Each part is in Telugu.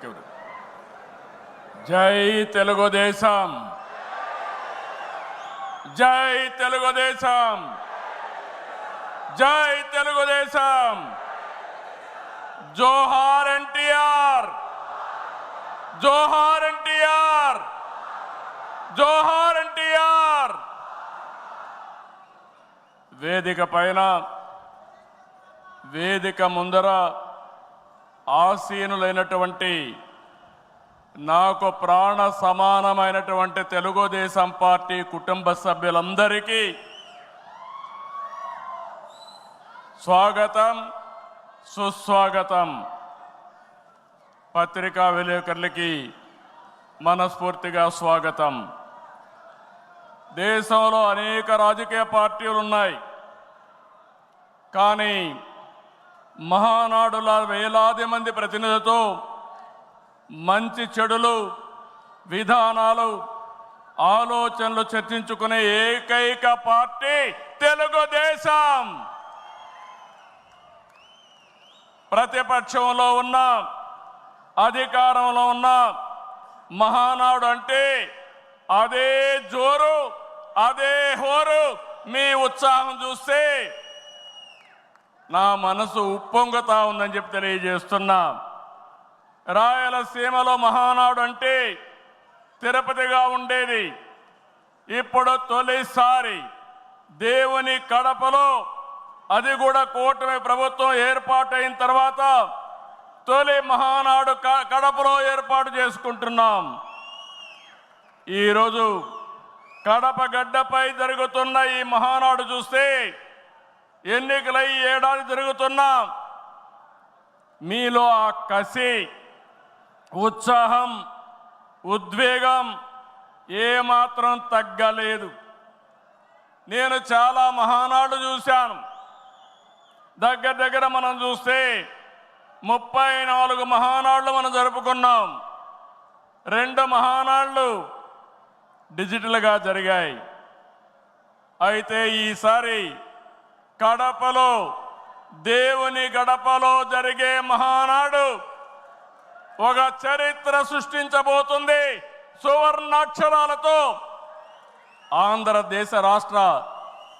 ఓకే. జై తెలుగుదేశం, జై తెలుగుదేశం, జై తెలుగుదేశం. జోహార్ ఎన్టీఆర్, జోహార్ ఎన్టీఆర్, జోహార్ ఎన్టీఆర్. వేదిక పైన, వేదిక ముందర ఆసీనులైనటువంటి నాకు ప్రాణ సమానమైనటువంటి తెలుగుదేశం పార్టీ కుటుంబ సభ్యులందరికీ స్వాగతం, సుస్వాగతం. పత్రికా విలేకరులకి మనస్ఫూర్తిగా స్వాగతం. దేశంలో అనేక రాజకీయ పార్టీలు ఉన్నాయి, కానీ మహానాడుల వేలాది మంది ప్రతినిధులతో మంచి చెడులు, విధానాలు, ఆలోచనలు చర్చించుకునే ఏకైక పార్టీ తెలుగుదేశం. ప్రతిపక్షంలో ఉన్న, అధికారంలో ఉన్న మహానాడు అంటే అదే జోరు, అదే హోరు. మీ ఉత్సాహం చూస్తే నా మనసు ఉప్పొంగుతా ఉందని చెప్పి తెలియజేస్తున్నా. రాయలసీమలో మహానాడు అంటే తిరుపతిగా ఉండేది. ఇప్పుడు తొలిసారి దేవుని కడపలో, అది కూడా కూటమి ప్రభుత్వం ఏర్పాటైన తర్వాత తొలి మహానాడు కడపలో ఏర్పాటు చేసుకుంటున్నాం. ఈరోజు కడప గడ్డపై జరుగుతున్న ఈ మహానాడు చూస్తే ఎన్నికలై ఏడాది జరుగుతున్నా మీలో ఆ కసి, ఉత్సాహం, ఉద్వేగం ఏమాత్రం తగ్గలేదు. నేను చాలా మహానాడు చూశాను. దగ్గర దగ్గర మనం చూస్తే 34 మహానాడులు మనం జరుపుకున్నాం. 2 మహానాడులు డిజిటల్గా జరిగాయి. అయితే ఈసారి కడపలో, దేవుని గడపలో జరిగే మహానాడు ఒక చరిత్ర సృష్టించబోతుంది. సువర్ణాక్షరాలతో ఆంధ్రదేశ రాష్ట్ర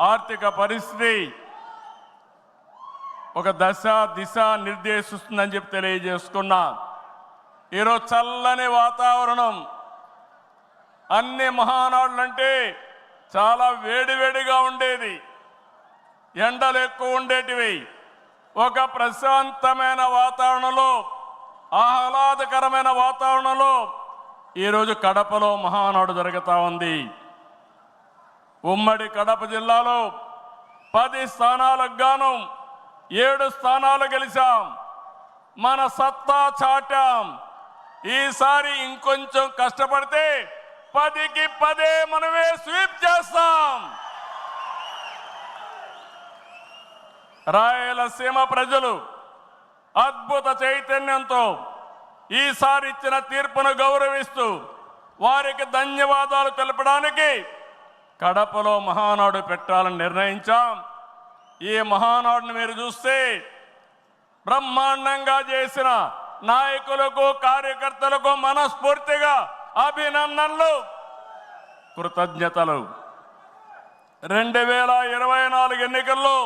ఆర్థిక పరిస్థితి ఒక దశ దిశ నిర్దేశిస్తుందని చెప్పి తెలియజేసుకున్నా. ఈరోజు చల్లని వాతావరణం. అన్ని మహానాడులంటే చాలా వేడివేడిగా ఉండేది, ఎండలు ఎక్కువ ఉండేటివి. ఒక ప్రశాంతమైన వాతావరణంలో, ఆహ్లాదకరమైన వాతావరణంలో ఈరోజు కడపలో మహానాడు జరుగుతూ ఉంది. ఉమ్మడి కడప జిల్లాలో 10 స్థానాలకు గాను 7 స్థానాలు గెలిచాం. మన సత్తా చాటాం. ఈసారి ఇంకొంచెం కష్టపడితే 10కి 10 మనమే స్వీప్ చేస్తాం. రాయలసీమ ప్రజలు అద్భుత చైతన్యంతో ఈసారి ఇచ్చిన తీర్పును గౌరవిస్తూ వారికి ధన్యవాదాలు తెలపడానికి కడపలో మహానాడు పెట్టాలని నిర్ణయించాం. ఈ మహానాడును మీరు చూస్తే బ్రహ్మాండంగా చేసిన నాయకులకు, కార్యకర్తలకు మనస్ఫూర్తిగా అభినందనలు, కృతజ్ఞతలు. 2024 ఎన్నికల్లో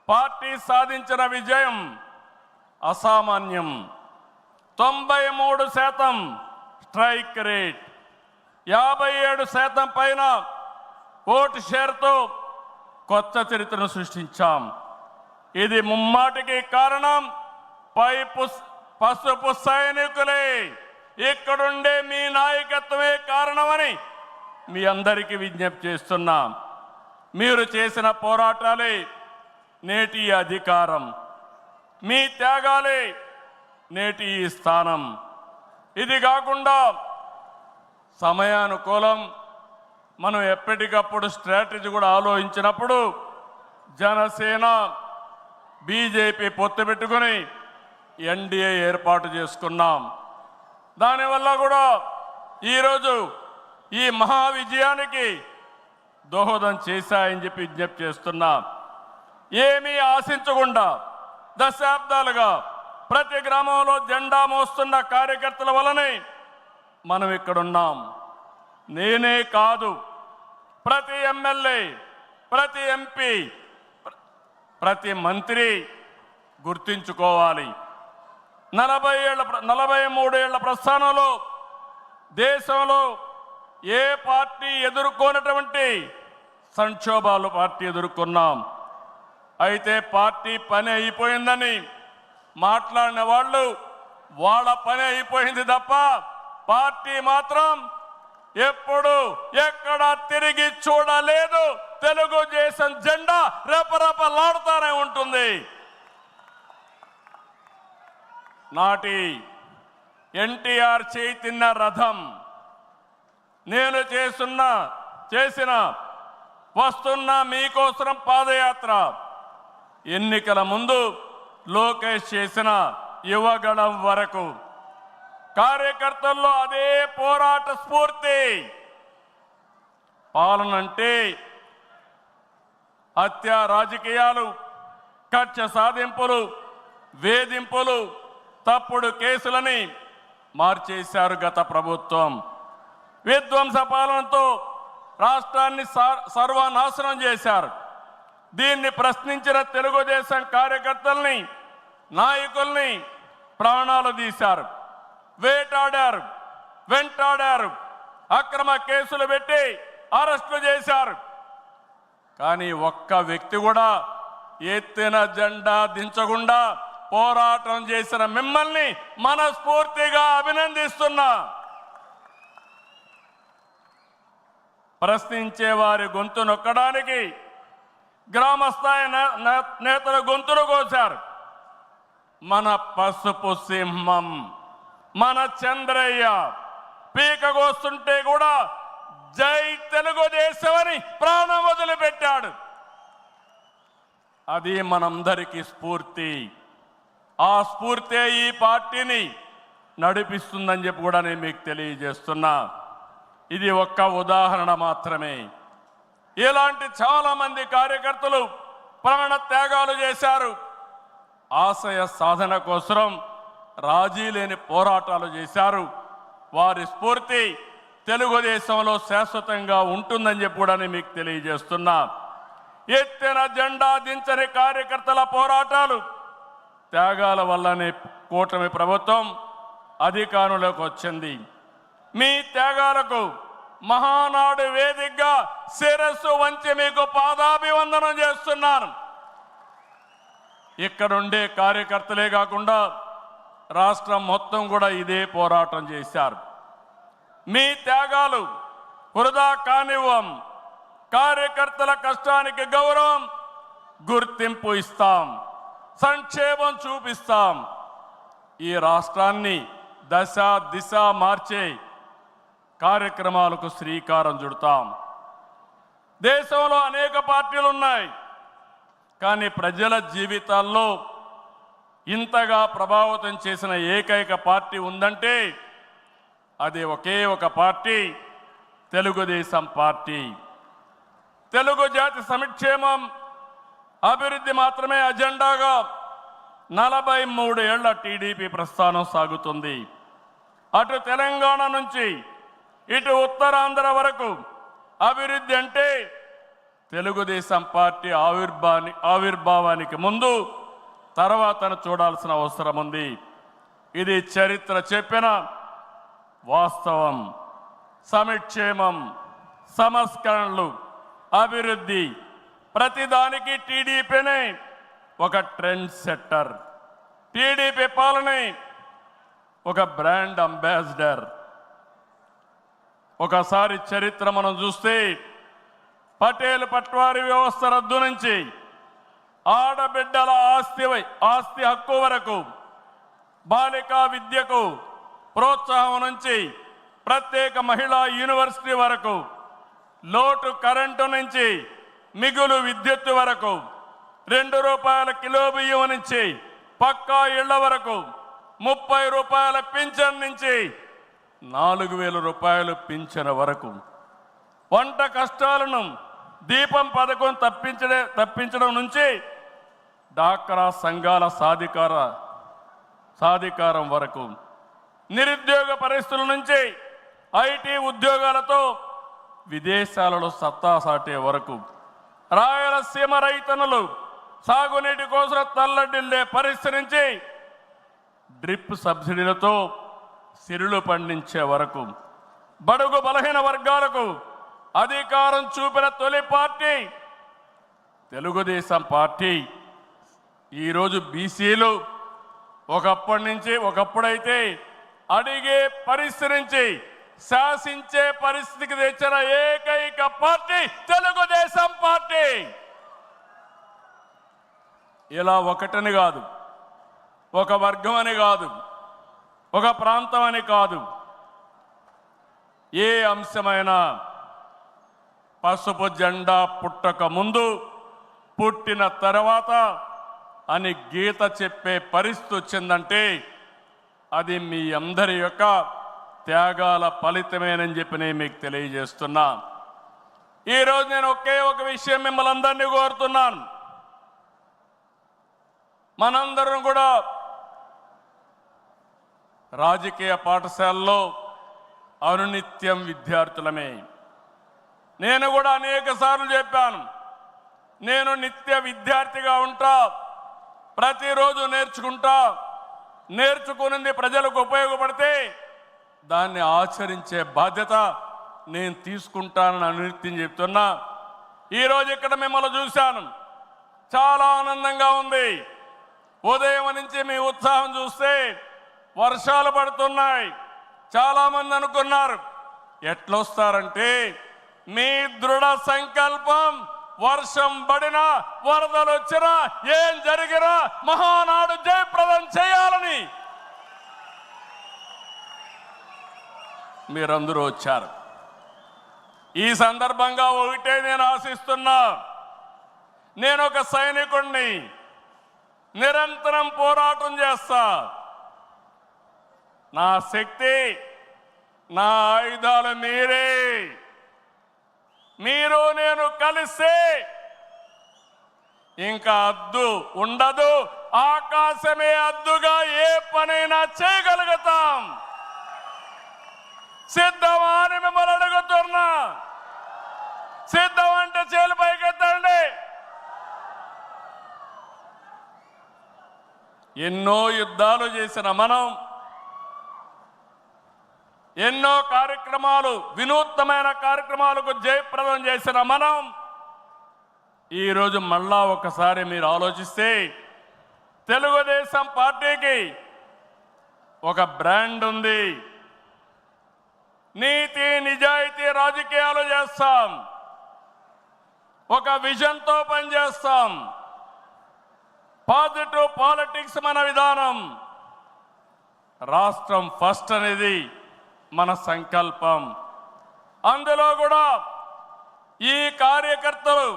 పార్టీ సాధించిన విజయం అసామాన్యం. 93% స్ట్రైక్ రేట్, 57% పైన ఓటు షేర్తో కొత్త చరిత్రను సృష్టించాం. ఇది ముమ్మాటికి కారణం పసుపు సైనికులే, ఇక్కడుండే మీ నాయకత్వమే కారణమని మీ అందరికీ విజ్ఞప్తి చేస్తున్నాం. మీరు చేసిన పోరాటాలే నేటి అధికారం, మీ త్యాగాలే నేటి ఈ స్థానం. ఇది కాకుండా సమయానుకూలం మనం ఎప్పటికప్పుడు స్ట్రాటజీ కూడా ఆలోచించినప్పుడు జనసేన, బీజేపీ పొత్తు పెట్టుకుని ఎన్డీఏ ఏర్పాటు చేసుకున్నాం. దానివల్ల కూడా ఈరోజు ఈ మహా విజయానికి దోహదం చేశాయని చెప్పి విజ్ఞప్తి చేస్తున్నా. ఏమీ ఆశించకుండా దశాబ్దాలుగా ప్రతి గ్రామంలో జెండా మోస్తున్న కార్యకర్తల వలనే మనం ఇక్కడున్నాం. నేనే కాదు, ప్రతి ఎమ్మెల్యే, ప్రతి ఎంపీ, ప్రతి మంత్రి గుర్తించుకోవాలి. 43 ఏళ్ల ప్రస్థానంలో దేశంలో ఏ పార్టీ ఎదుర్కొన్నటువంటి సంక్షోభాలు పార్టీ ఎదుర్కొన్నాం. అయితే పార్టీ పని అయిపోయిందని మాట్లాడిన వాళ్ళు వాళ్ళ పని అయిపోయింది తప్ప పార్టీ మాత్రం ఎప్పుడు ఎక్కడ తిరిగి చూడలేదు. తెలుగుదేశం జెండా రెపరెపలాడుతూనే ఉంటుంది. నాటి ఎన్టీఆర్ చైతన్య రథం నేను చేసిన వస్తున్న మీకోసం పాదయాత్ర, ఎన్నికల ముందు లోకేష్ చేసిన యువగళం వరకు కార్యకర్తల్లో అదే పోరాట స్ఫూర్తి. పాలనంటే హత్య రాజకీయాలు, కక్ష సాధింపులు, వేధింపులు, తప్పుడు కేసులని మార్చేశారు గత ప్రభుత్వం. విధ్వంస పాలనతో రాష్ట్రాన్ని సర్వనాశనం చేశారు. దీన్ని ప్రశ్నించిన తెలుగుదేశం కార్యకర్తల్ని, నాయకుల్ని ప్రాణాలు తీశారు, వేటాడారు, వెంటాడారు, అక్రమ కేసులు పెట్టి అరెస్టులు చేశారు. కానీ ఒక్క వ్యక్తి కూడా ఎత్తిన జెండా దించకుండా పోరాటం చేసిన మిమ్మల్ని మనస్ఫూర్తిగా అభినందిస్తున్నా. ప్రశ్నించే వారి గొంతు నొక్కడానికి గ్రామస్థాయి నేతల గొంతులు కోశారు. మన పసుపు సింహం, మన చంద్రయ్య పీకగోస్తుంటే కూడా జై తెలుగుదేశం అని ప్రాణం వదిలిపెట్టాడు. అది మనందరికీ స్ఫూర్తి. ఆ స్ఫూర్తే ఈ పార్టీని నడిపిస్తుందని చెప్పి కూడా నేను మీకు తెలియజేస్తున్నా. ఇది ఒక్క ఉదాహరణ మాత్రమే. ఇలాంటి చాలా మంది కార్యకర్తలు ప్రాణ త్యాగాలు చేశారు. ఆశయ సాధన కోసం రాజీ లేని పోరాటాలు చేశారు. వారి స్ఫూర్తి తెలుగుదేశంలో శాశ్వతంగా ఉంటుందని చెప్పి కూడా నేను మీకు తెలియజేస్తున్నా. ఎత్తిన జెండా దించని కార్యకర్తల పోరాటాలు, త్యాగాల వల్లనే కూటమి ప్రభుత్వం అధికారంలోకి వచ్చింది. మీ త్యాగాలకు మహానాడు వేదికగా శిరస్సు వంచి మీకు పాదాభివందనం చేస్తున్నాను. ఇక్కడుండే కార్యకర్తలే కాకుండా రాష్ట్రం మొత్తం కూడా ఇదే పోరాటం చేశారు. మీ త్యాగాలు వృధా కానివ్వం. కార్యకర్తల కష్టానికి గౌరవం, గుర్తింపు ఇస్తాం, సంక్షేమం చూపిస్తాం. ఈ రాష్ట్రాన్ని దశ దిశ మార్చే కార్యక్రమాలకు శ్రీకారం చుడతాం. దేశంలో అనేక పార్టీలు ఉన్నాయి, కానీ ప్రజల జీవితాల్లో ఇంతగా ప్రభావితం చేసిన ఏకైక పార్టీ ఉందంటే అది ఒకే ఒక పార్టీ, తెలుగుదేశం పార్టీ. తెలుగు జాతి సంక్షేమం, అభివృద్ధి మాత్రమే అజెండాగా 43 ఏళ్ల టీడీపీ ప్రస్థానం సాగుతుంది. అటు తెలంగాణ నుంచి ఇటు ఉత్తరాంధ్ర వరకు అభివృద్ధి అంటే తెలుగుదేశం పార్టీ ఆవిర్భావానికి ముందు తర్వాతను చూడాల్సిన అవసరం ఉంది. ఇది చరిత్ర చెప్పిన వాస్తవం. సంక్షేమం, సంస్కరణలు, అభివృద్ధి, ప్రతిదానికి టీడీపీనే ఒక ట్రెండ్ సెట్టర్. టీడీపీ పాలనే ఒక బ్రాండ్ అంబాసిడర్. ఒకసారి చరిత్ర మనం చూస్తే పటేల్ పట్వారీ వ్యవస్థ రద్దు నుంచి ఆడబిడ్డల ఆస్తి హక్కు వరకు, బాలికా విద్యకు ప్రోత్సాహం నుంచి ప్రత్యేక మహిళా యూనివర్సిటీ వరకు, లోటు కరెంటు నుంచి మిగులు విద్యుత్ వరకు, ₹2 కిలో బియ్యం నుంచి పక్కా ఇళ్ల వరకు, ₹30 పింఛన్ నుంచి ₹4,000 పింఛన్ వరకు, వంట కష్టాలను దీపం పథకం తప్పించడం నుంచి డాక్రా సంఘాల సాధికార సాధికారం వరకు, నిరుద్యోగ పరిస్థితుల నుంచి ఐటీ ఉద్యోగాలతో విదేశాలలో సత్తా సాటే వరకు, రాయలసీమ రైతన్నులు సాగునీటి కోసం తల్లడిల్లే పరిస్థితి నుంచి డ్రిప్ సబ్సిడీలతో సిరులు పండించే వరకు, బడుగు బలహీన వర్గాలకు అధికారం చూపిన తొలి పార్టీ తెలుగుదేశం పార్టీ. ఈరోజు బీసీలు ఒకప్పుడైతే అడిగే పరిస్థితి నుంచి శాసించే పరిస్థితికి తెచ్చిన ఏకైక పార్టీ తెలుగుదేశం పార్టీ. ఇలా ఒకటని కాదు, ఒక వర్గం అని కాదు, ఒక ప్రాంతం అని కాదు, ఏ అంశమైనా పసుపు జెండా పుట్టక ముందు, పుట్టిన తర్వాత అని గీత చెప్పే పరిస్థితి వచ్చిందంటే అది మీ అందరి యొక్క త్యాగాల ఫలితమేనని చెప్పి నేను మీకు తెలియజేస్తున్నా. ఈరోజు నేను ఒకే ఒక విషయం మిమ్మల్ని అందరినీ కోరుతున్నాను. మనందరం కూడా రాజకీయ పాఠశాలలో అనునిత్యం విద్యార్థులమే. నేను కూడా అనేక సార్లు చెప్పాను, నేను నిత్య విద్యార్థిగా ఉంటా, ప్రతిరోజు నేర్చుకుంటా, నేర్చుకున్నది ప్రజలకు ఉపయోగపడితే దాన్ని ఆచరించే బాధ్యత నేను తీసుకుంటానని అనునిత్యం చెప్తున్నా. ఈరోజు ఇక్కడ మిమ్మల్ని చూశాను, చాలా ఆనందంగా ఉంది. ఉదయం నుంచి మీ ఉత్సాహం చూస్తే వర్షాలు పడుతున్నాయి. చాలామంది అనుకున్నారు ఎట్లొస్తారంటే మీ దృఢ సంకల్పం వర్షం పడినా వరదలు వచ్చినా ఏం జరిగినా మహానాడు జయప్రదం చేయాలని మీరందరూ వచ్చారు. ఈ సందర్భంగా ఒకటే నేను ఆశిస్తున్నా, నేను ఒక సైనికుణ్ణి, నిరంతరం పోరాటం చేస్తా. నా శక్తి, నా ఆయుధాలు మీరే. మీరు నేను కలిస్తే ఇంకా అద్దు ఉండదు, ఆకాశమే అద్దుగా ఏ పనైనా చేయగలుగుతాం. సిద్ధమా అని మిమ్మల్ని అడుగుతున్నా. సిద్ధం అంటే చేలు పైకెత్తండి. ఎన్నో యుద్ధాలు చేసిన మనం, ఎన్నో కార్యక్రమాలు, వినూత్నమైన కార్యక్రమాలకు జయప్రదం చేసిన మనం ఈరోజు మళ్ళా ఒకసారి మీరు ఆలోచిస్తే తెలుగుదేశం పార్టీకి ఒక బ్రాండ్ ఉంది. నీతి నిజాయితీ రాజకీయాలు చేస్తాం, ఒక విజన్తో పనిచేస్తాం. పాజిటివ్ పాలిటిక్స్ మన విధానం. రాష్ట్రం ఫస్ట్ అనేది మన సంకల్పం. అందులో కూడా ఈ కార్యకర్తలు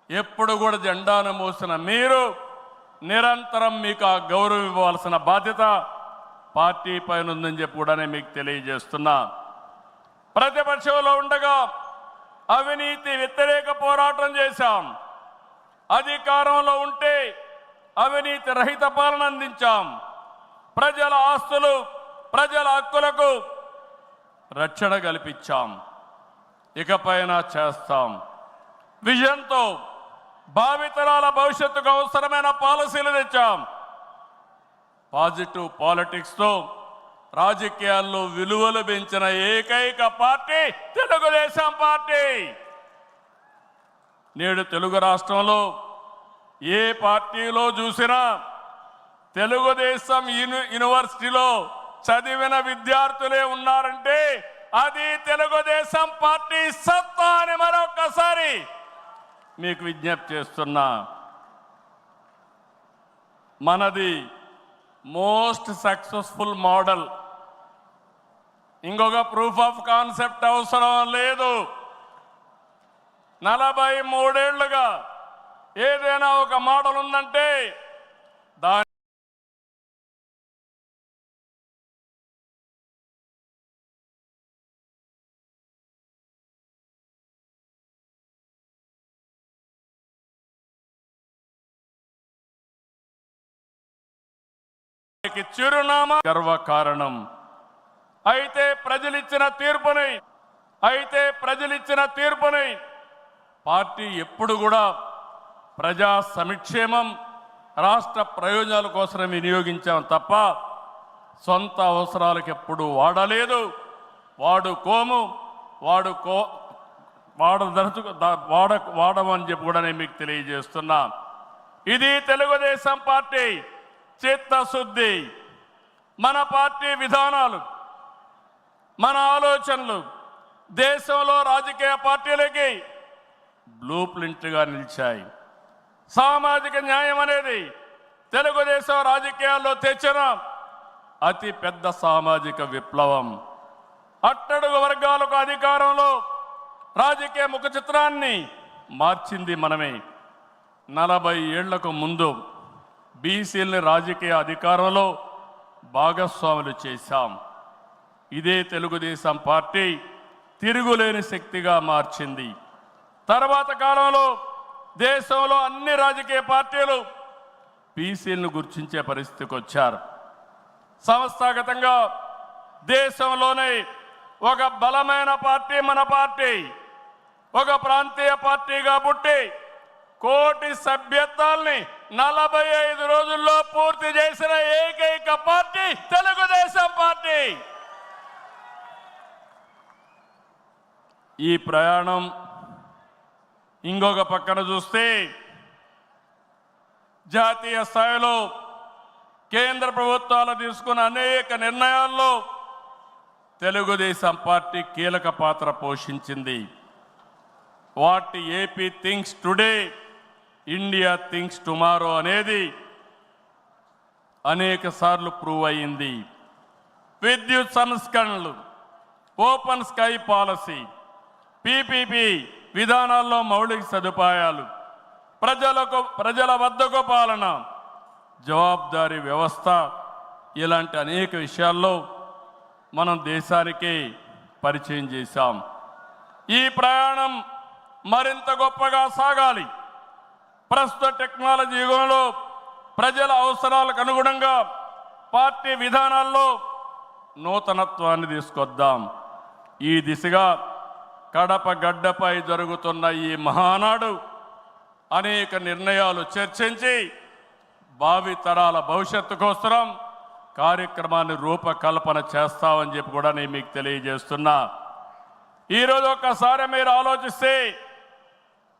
ఎప్పుడు కూడా జెండాను మోసిన మీరు నిరంతరం మీకు ఆ గౌరవం ఇవ్వాల్సిన బాధ్యత పార్టీ పైన ఉందని చెప్పి కూడా నేను మీకు తెలియజేస్తున్నా. ప్రతిపక్షంలో ఉండగా అవినీతి వ్యతిరేక పోరాటం చేశాం. అధికారంలో ఉంటే అవినీతి రహిత పాలన అందించాం. ప్రజల ఆస్తులు, ప్రజల హక్కులకు రక్షణ కల్పించాం. ఇకపైన చేస్తాం. విజన్తో భావితరాల భవిష్యత్తుకు అవసరమైన పాలసీలు తెచ్చాం. పాజిటివ్ పాలిటిక్స్తో రాజకీయాల్లో విలువలు పెంచిన ఏకైక పార్టీ తెలుగుదేశం పార్టీ. నేడు తెలుగు రాష్ట్రంలో ఏ పార్టీలో చూసినా తెలుగుదేశం యూనివర్సిటీలో చదివిన విద్యార్థులే ఉన్నారంటే అది తెలుగుదేశం పార్టీ సత్తా అని మరొకసారి మీకు విజ్ఞప్తి చేస్తున్నా. మనది మోస్ట్ సక్సెస్ఫుల్ మోడల్. ఇంకొక ప్రూఫ్ ఆఫ్ కాన్సెప్ట్ అవసరం లేదు. 43 ఏళ్లుగా ఏదైనా ఒక మోడల్ ఉందంటే దాని చిరునామా గర్వకారణం. అయితే ప్రజలిచ్చిన తీర్పుని పార్టీ ఎప్పుడు కూడా ప్రజా సంక్షేమం, రాష్ట్ర ప్రయోజనాల కోసం వినియోగించాం తప్ప సొంత అవసరాలకు ఎప్పుడు వాడలేదు, వాడమని చెప్పి కూడా నేను మీకు తెలియజేస్తున్నా. ఇది తెలుగుదేశం పార్టీ చిత్తశుద్ధి. మన పార్టీ విధానాలు, మన ఆలోచనలు దేశంలో రాజకీయ పార్టీలకి బ్లూ ప్రింట్గా నిలిచాయి. సామాజిక న్యాయం అనేది తెలుగుదేశం రాజకీయాల్లో తెచ్చిన అతి పెద్ద సామాజిక విప్లవం. అట్టడుగు వర్గాలకు అధికారంలో రాజకీయ ముఖ చిత్రాన్ని మార్చింది మనమే. 40 ఏళ్లకు ముందు బీసీలని రాజకీయ అధికారంలో భాగస్వాములు చేశాం. ఇదే తెలుగుదేశం పార్టీ తిరుగులేని శక్తిగా మార్చింది. తర్వాత కాలంలో దేశంలో అన్ని రాజకీయ పార్టీలు బీసీలను గుర్తించే పరిస్థితికి వచ్చారు. సంస్థాగతంగా దేశంలోనే ఒక బలమైన పార్టీ మన పార్టీ. ఒక ప్రాంతీయ పార్టీగా పుట్టి కోటి సభ్యత్వాల్ని 45 రోజుల్లో పూర్తి చేసిన ఏకైక పార్టీ తెలుగుదేశం పార్టీ. ఈ ప్రయాణం ఇంకొక పక్కన చూస్తే జాతీయ స్థాయిలో కేంద్ర ప్రభుత్వాలు తీసుకున్న అనేక నిర్ణయాల్లో తెలుగుదేశం పార్టీ కీలక పాత్ర పోషించింది. What AP thinks today, India thinks tomorrow అనేది అనేక సార్లు ప్రూవ్ అయింది. విద్యుత్ సంస్కరణలు, ఓపెన్ స్కై పాలసీ, పీపీపీ విధానాల్లో మౌలిక సదుపాయాలు, ప్రజల వద్దకు పాలన, జవాబుదారీ వ్యవస్థ, ఇలాంటి అనేక విషయాల్లో మనం దేశానికి పరిచయం చేశాం. ఈ ప్రయాణం మరింత గొప్పగా సాగాలి. ప్రస్తుత టెక్నాలజీ యుగంలో ప్రజల అవసరాలకు అనుగుణంగా పార్టీ విధానాల్లో నూతనత్వాన్ని తీసుకొద్దాం. ఈ దిశగా కడప గడ్డపై జరుగుతున్న ఈ మహానాడు అనేక నిర్ణయాలు చర్చించి భావి తరాల భవిష్యత్తు కోసం కార్యక్రమాన్ని రూపకల్పన చేస్తామని చెప్పి కూడా నేను మీకు తెలియజేస్తున్నా. ఈరోజు ఒక్కసారి మీరు ఆలోచిస్తే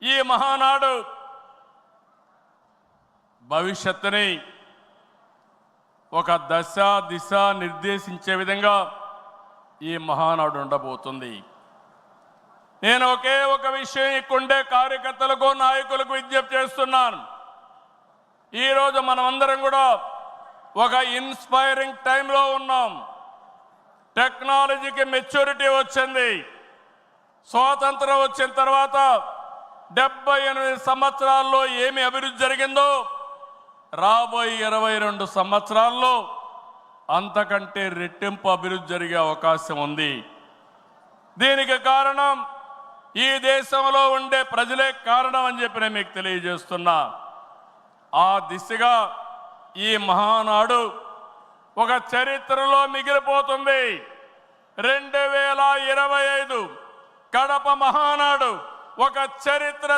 ఈ మహానాడు భవిష్యత్తుని ఒక దశ దిశ నిర్దేశించే విధంగా ఈ మహానాడు ఉండబోతుంది. నేను ఒకే ఒక విషయం ఇక్కడుండే కార్యకర్తలకు, నాయకులకు విజ్ఞప్తి చేస్తున్నాను. ఈరోజు మనమందరం కూడా ఒక ఇన్స్పైరింగ్ టైంలో ఉన్నాం. టెక్నాలజీకి మెచ్యూరిటీ వచ్చింది. స్వాతంత్రం వచ్చిన తర్వాత 78 సంవత్సరాల్లో ఏమి అభివృద్ధి జరిగిందో రాబోయే 22 సంవత్సరాల్లో అంతకంటే రెట్టింపు అభివృద్ధి జరిగే అవకాశం ఉంది. దీనికి కారణం ఈ దేశంలో ఉండే ప్రజలే కారణం అని చెప్పి నేను మీకు తెలియజేస్తున్నా. ఆ దిశగా ఈ మహానాడు ఒక చరిత్రలో మిగిలిపోతుంది. 2025 కడప మహానాడు ఒక చరిత్ర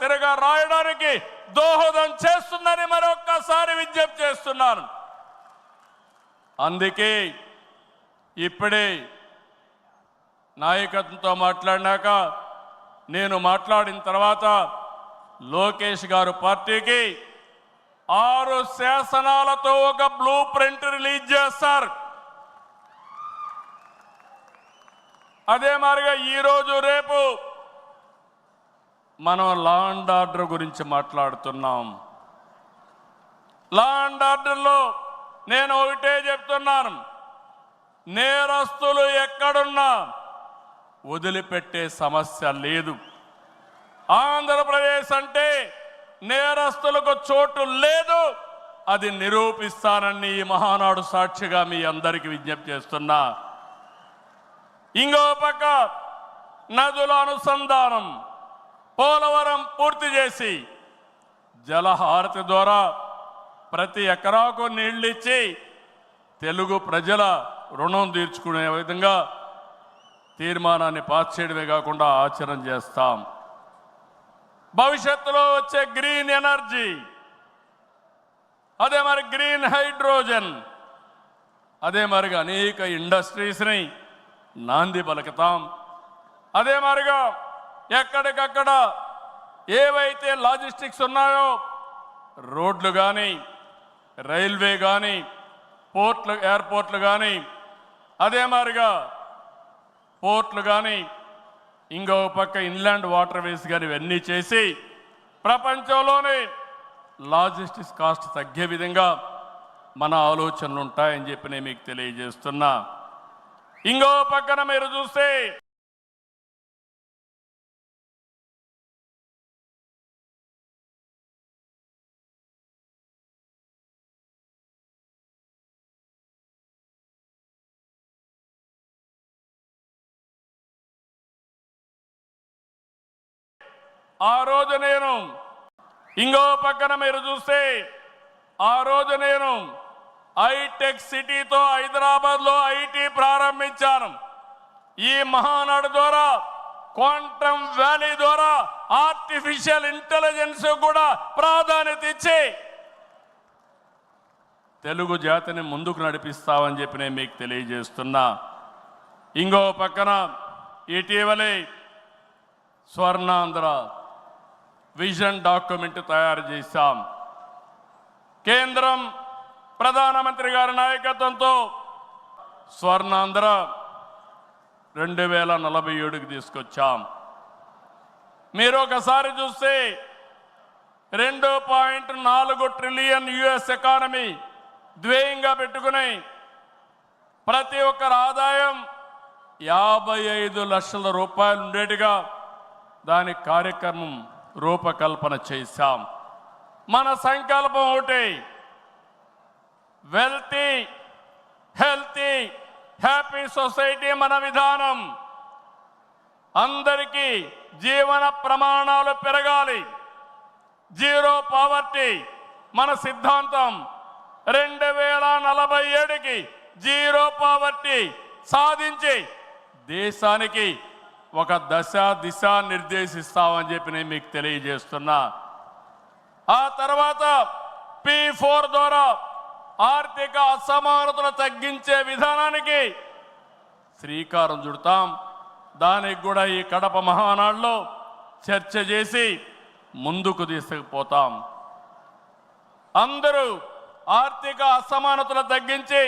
తిరగ రాయడానికి దోహదం చేస్తుందని మరొక్కసారి విజ్ఞప్తి చేస్తున్నాను. అందుకే ఇప్పుడే నాయకత్వంతో మాట్లాడినాక నేను మాట్లాడిన తర్వాత లోకేష్ గారు పార్టీకి 6 శాసనాలతో ఒక బ్లూ ప్రింట్ రిలీజ్ చేస్తారు. అదే మాదిరిగా ఈరోజు రేపు మనం లా అండ్ ఆర్డర్ గురించి మాట్లాడుతున్నాం. లా అండ్ ఆర్డర్లో నేను ఒకటే చెప్తున్నాను, నేరస్తులు ఎక్కడున్నా వదిలిపెట్టే సమస్య లేదు. ఆంధ్రప్రదేశ్ అంటే నేరస్తులకు చోటు లేదు. అది నిరూపిస్తానని ఈ మహానాడు సాక్షిగా మీ అందరికీ విజ్ఞప్తి చేస్తున్నా. ఇంకో పక్క నదుల అనుసంధానం, పోలవరం పూర్తి చేసి జలహారతి ద్వారా ప్రతి ఎకరాకు నీళ్ళిచ్చి తెలుగు ప్రజల రుణం తీర్చుకునే విధంగా తీర్మానాన్ని పాస్ చేయడమే కాకుండా ఆచరణ చేస్తాం. భవిష్యత్తులో వచ్చే గ్రీన్ ఎనర్జీ, అదే మరి గ్రీన్ హైడ్రోజన్, అదే మరిగా అనేక ఇండస్ట్రీస్ని నాంది పలుకుతాం. అదే మరిగా ఎక్కడికక్కడ ఏవైతే లాజిస్టిక్స్ ఉన్నాయో రోడ్లు కానీ, రైల్వే కానీ, పోర్ట్లు, ఎయిర్పోర్ట్లు కానీ, అదే మాదిరిగా పోర్ట్లు కానీ, ఇంకో పక్క ఇన్లాండ్ వాటర్ వేస్ కానీ ఇవన్నీ చేసి ప్రపంచంలోనే లాజిస్టిక్స్ కాస్ట్ తగ్గే విధంగా మన ఆలోచనలు ఉంటాయని చెప్పి నేను మీకు తెలియజేస్తున్నా. ఇంకో పక్కన మీరు చూస్తే ఆ రోజు నేను హైటెక్ సిటీతో హైదరాబాద్లో ఐటీ ప్రారంభించాను. ఈ మహానాడు ద్వారా, క్వాంటమ్ వ్యాలీ ద్వారా ఆర్టిఫిషియల్ ఇంటెలిజెన్స్ కూడా ప్రాధాన్యత ఇచ్చి తెలుగు జాతిని ముందుకు నడిపిస్తామని చెప్పి నేను మీకు తెలియజేస్తున్నా. ఇంకో పక్కన ఇటీవలే స్వర్ణాంధ్ర విజన్ డాక్యుమెంట్ తయారు చేశాం. కేంద్రం ప్రధానమంత్రి గారి నాయకత్వంతో స్వర్ణాంధ్ర 2047కి తీసుకొచ్చాం. మీరు ఒకసారి చూస్తే 2.4 ట్రిలియన్ యుఎస్ ఎకానమీ ధ్యేయంగా పెట్టుకుని ప్రతి ఒక్కరి ఆదాయం 55 లక్షల రూపాయలు ఉండేట్టుగా దాని కార్యక్రమం రూపకల్పన చేశాం. మన సంకల్పం ఒకటి, వెల్తీ, హెల్తీ, హ్యాపీ సొసైటీ మన విధానం. అందరికీ జీవన ప్రమాణాలు పెరగాలి, జీరో పావర్టీ మన సిద్ధాంతం. 2047కి జీరో పావర్టీ సాధించి దేశానికి ఒక దిశ నిర్దేశిస్తామని చెప్పి నేను మీకు తెలియజేస్తున్నా. ఆ తర్వాత P4 ద్వారా ఆర్థిక అసమానతలు తగ్గించే విధానానికి శ్రీకారం చుడతాం. దానికి కూడా ఈ కడప మహానాడులో చర్చ చేసి ముందుకు తీసుకుపోతాం. అందరూ ఆర్థిక అసమానతలు తగ్గించి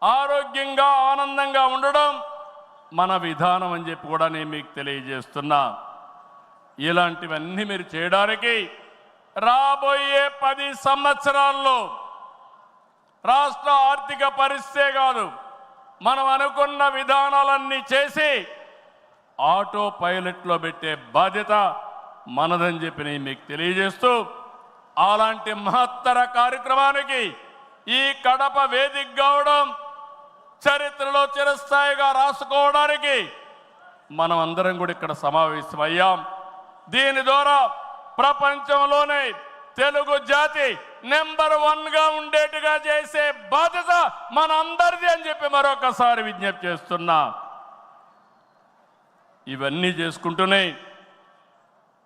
ఆరోగ్యంగా ఆనందంగా ఉండడం మన విధానం అని చెప్పి కూడా నేను మీకు తెలియజేస్తున్నా. ఇలాంటివన్నీ మీరు చేయడానికి రాబోయే 10 సంవత్సరాల్లో రాష్ట్ర ఆర్థిక పరిస్థితే కాదు, మనం అనుకున్న విధానాలన్నీ చేసి ఆటో పైలట్లో పెట్టే బాధ్యత మనదని చెప్పి నేను మీకు తెలియజేస్తూ, అలాంటి మహత్తర కార్యక్రమానికి ఈ కడప వేదిక కావడం, చరిత్రలో చిరస్థాయిగా రాసుకోవడానికి మనం అందరం కూడా ఇక్కడ సమావేశమయ్యాం. దీని ద్వారా ప్రపంచంలోనే తెలుగు జాతి నెంబర్ 1గా ఉండేట్టుగా చేసే బాధ్యత మన అందరిది అని చెప్పి మరొకసారి విజ్ఞప్తి చేస్తున్నా. ఇవన్నీ చేసుకుంటూనే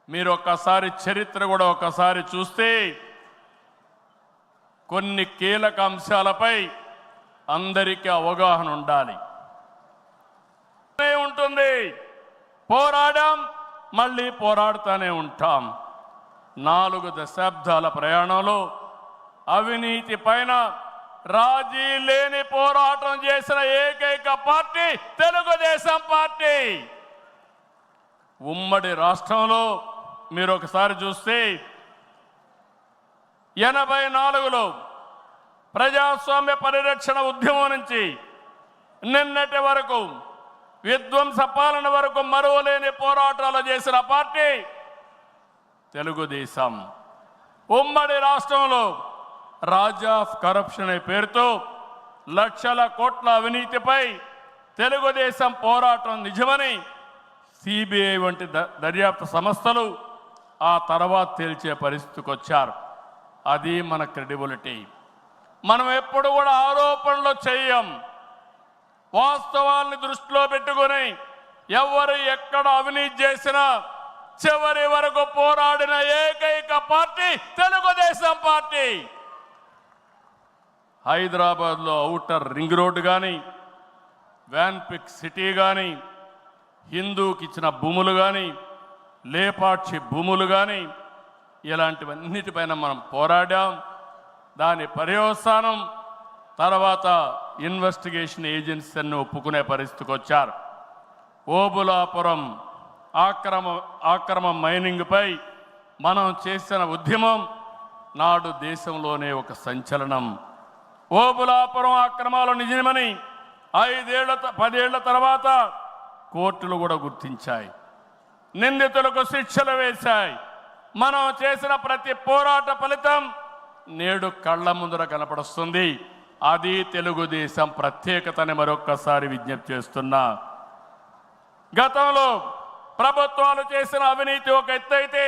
మీరు ఒక్కసారి చరిత్ర కూడా ఒకసారి చూస్తే కొన్ని కీలక అంశాలపై అందరికీ అవగాహన ఉండాలి. ఉంటుంది, పోరాడాం, మళ్ళీ పోరాడుతూనే ఉంటాం. 4 దశాబ్దాల ప్రయాణంలో అవినీతి పైన రాజీ లేని పోరాటం చేసిన ఏకైక పార్టీ తెలుగుదేశం పార్టీ. ఉమ్మడి రాష్ట్రంలో మీరు ఒకసారి చూస్తే 84లో ప్రజాస్వామ్య పరిరక్షణ ఉద్యమం నుంచి నిన్నటి వరకు విధ్వంస పాలన వరకు మరువలేని పోరాటాలు చేసిన పార్టీ తెలుగుదేశం. ఉమ్మడి రాష్ట్రంలో రాజా ఆఫ్ కరప్షన్ అనే పేరుతో లక్షల కోట్ల అవినీతిపై తెలుగుదేశం పోరాటం నిజమని సిబిఐ వంటి దర్యాప్తు సంస్థలు ఆ తర్వాత తేల్చే పరిస్థితికి వచ్చారు. అది మన క్రెడిబిలిటీ. మనం ఎప్పుడు కూడా ఆరోపణలు చేయం. వాస్తవాల్ని దృష్టిలో పెట్టుకొని ఎవరు ఎక్కడ అవినీతి చేసినా చివరి వరకు పోరాడిన ఏకైక పార్టీ తెలుగుదేశం పార్టీ. హైదరాబాద్లో ఔటర్ రింగ్ రోడ్డు కానీ, వ్యాన్పిక్ సిటీ కానీ, హిందూకి ఇచ్చిన భూములు కానీ, లేపాక్షి భూములు కానీ, ఇలాంటివన్నిటిపైన మనం పోరాడాం. దాని పర్యవసానం తర్వాత ఇన్వెస్టిగేషన్ ఏజెన్సీని ఒప్పుకునే పరిస్థితికి వచ్చారు. ఓబులాపురం ఆక్రమ మైనింగ్పై మనం చేసిన ఉద్యమం నాడు దేశంలోనే ఒక సంచలనం. ఓబులాపురం అక్రమాలు నిజమని 10 ఏళ్ల తర్వాత కోర్టులు కూడా గుర్తించాయి. నిందితులకు శిక్షలు వేశాయి. మనం చేసిన ప్రతి పోరాట ఫలితం నేడు కళ్ళ ముందర కనపడుస్తుంది. అది తెలుగుదేశం ప్రత్యేకతని మరొక్కసారి విజ్ఞప్తి చేస్తున్నా. గతంలో ప్రభుత్వాలు చేసిన అవినీతి ఒక ఎత్తు అయితే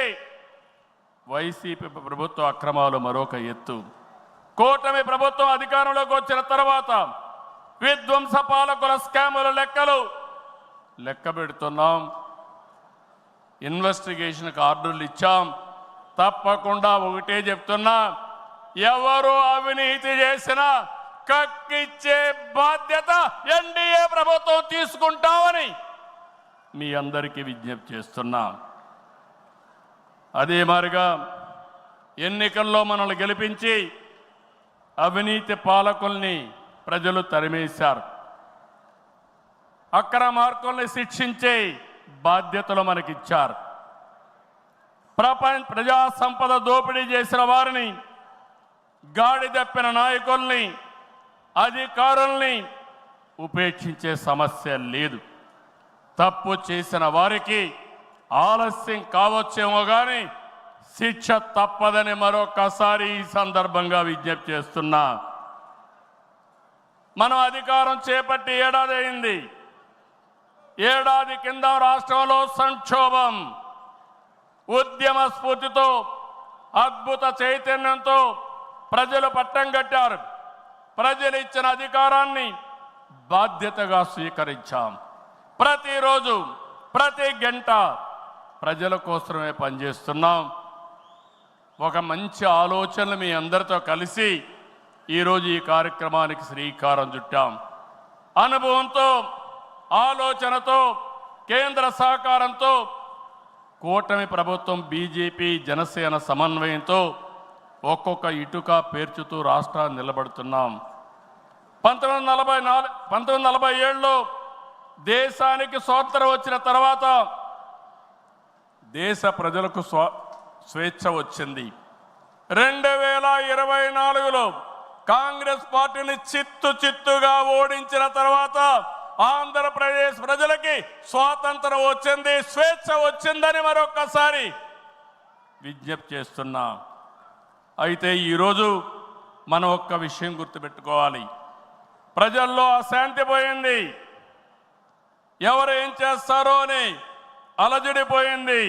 వైసీపీ ప్రభుత్వ అక్రమాలు మరొక ఎత్తు. కూటమి ప్రభుత్వం అధికారంలోకి వచ్చిన తర్వాత విధ్వంస పాలకుల స్కాముల లెక్క పెడుతున్నాం. ఇన్వెస్టిగేషన్కి ఆర్డర్లు ఇచ్చాం. తప్పకుండా ఒకటే చెప్తున్నా, ఎవరు అవినీతి చేసినా కక్కిచ్చే బాధ్యత ఎన్డీఏ ప్రభుత్వం తీసుకుంటామని మీ అందరికీ విజ్ఞప్తి చేస్తున్నా. అదే మాదిరిగా ఎన్నికల్లో మనల్ని గెలిపించి అవినీతి పాలకుల్ని ప్రజలు తరిమేశారు. అక్రమార్కుల్ని శిక్షించే బాధ్యతలు మనకిచ్చారు. ప్రజా సంపద దోపిడీ చేసిన వారిని, గాడి తప్పిన నాయకుల్ని, అధికారుల్ని ఉపేక్షించే సమస్య లేదు. తప్పు చేసిన వారికి ఆలస్యం కావచ్చేమో కానీ శిక్ష తప్పదని మరొకసారి ఈ సందర్భంగా విజ్ఞప్తి చేస్తున్నా. మనం అధికారం చేపట్టి ఏడాది అయింది. ఏడాది కింద రాష్ట్రంలో సంక్షోభం, ఉద్యమ స్ఫూర్తితో, అద్భుత చైతన్యంతో ప్రజలు పట్టం కట్టారు. ప్రజలు ఇచ్చిన అధికారాన్ని బాధ్యతగా స్వీకరించాం. ప్రతిరోజు ప్రతి గంట ప్రజల కోసమే పనిచేస్తున్నాం. ఒక మంచి ఆలోచనలు మీ అందరితో కలిసి ఈరోజు ఈ కార్యక్రమానికి శ్రీకారం చుట్టాం. అనుభవంతో, ఆలోచనతో, కేంద్ర సహకారంతో కూటమి ప్రభుత్వం బీజేపీ జనసేన సమన్వయంతో ఒక్కొక్క ఇటుక పేర్చుతూ రాష్ట్రాన్ని నిలబడుతున్నాం. 1947లో దేశానికి స్వాతంత్రం వచ్చిన తర్వాత దేశ ప్రజలకు స్వేచ్ఛ వచ్చింది. 2024లో కాంగ్రెస్ పార్టీని చిత్తుగా ఓడించిన తర్వాత ఆంధ్రప్రదేశ్ ప్రజలకి స్వాతంత్రం వచ్చింది, స్వేచ్ఛ వచ్చిందని మరొకసారి విజ్ఞప్తి చేస్తున్నా. అయితే ఈరోజు మనం ఒక్క విషయం గుర్తుపెట్టుకోవాలి. ప్రజల్లో అశాంతి పోయింది. ఎవరు ఏం చేస్తారో అని అలజడిపోయింది.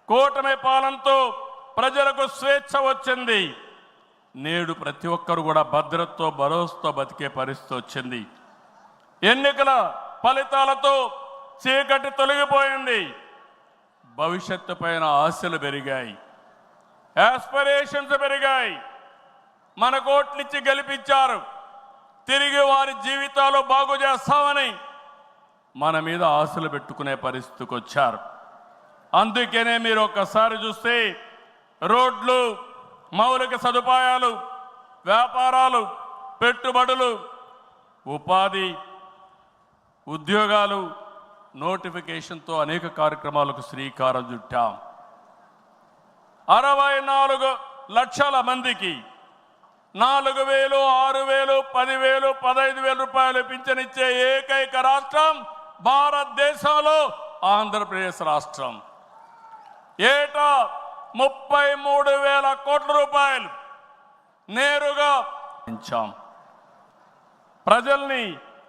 కూటమి పాలనతో ప్రజలకు స్వేచ్ఛ వచ్చింది. నేడు ప్రతి ఒక్కరు కూడా భద్రతతో, భరోసాతో బతికే పరిస్థితి వచ్చింది. ఎన్నికల ఫలితాలతో చీకటి తొలగిపోయింది. భవిష్యత్తు పైన ఆశలు పెరిగాయి, యాస్పిరేషన్స్ పెరిగాయి. మన కోట్లిచ్చి గెలిపించారు. తిరిగి వారి జీవితాలు బాగు చేస్తామని మన మీద ఆశలు పెట్టుకునే పరిస్థితికి వచ్చారు. అందుకనే మీరు ఒక్కసారి చూస్తే రోడ్లు, మౌలిక సదుపాయాలు, వ్యాపారాలు, పెట్టుబడులు, ఉపాధి, ఉద్యోగాలు, నోటిఫికేషన్తో అనేక కార్యక్రమాలకు శ్రీకారం చుట్టాం. 64 లక్షల మందికి 4,000, 6,000, 10,000, 15,000 రూపాయలు పింఛనిచ్చే ఏకైక రాష్ట్రం భారతదేశంలో ఆంధ్రప్రదేశ్ రాష్ట్రం. ఏటా 33,000 కోట్ల రూపాయలు నేరుగా ఇచ్చాం. ప్రజల్ని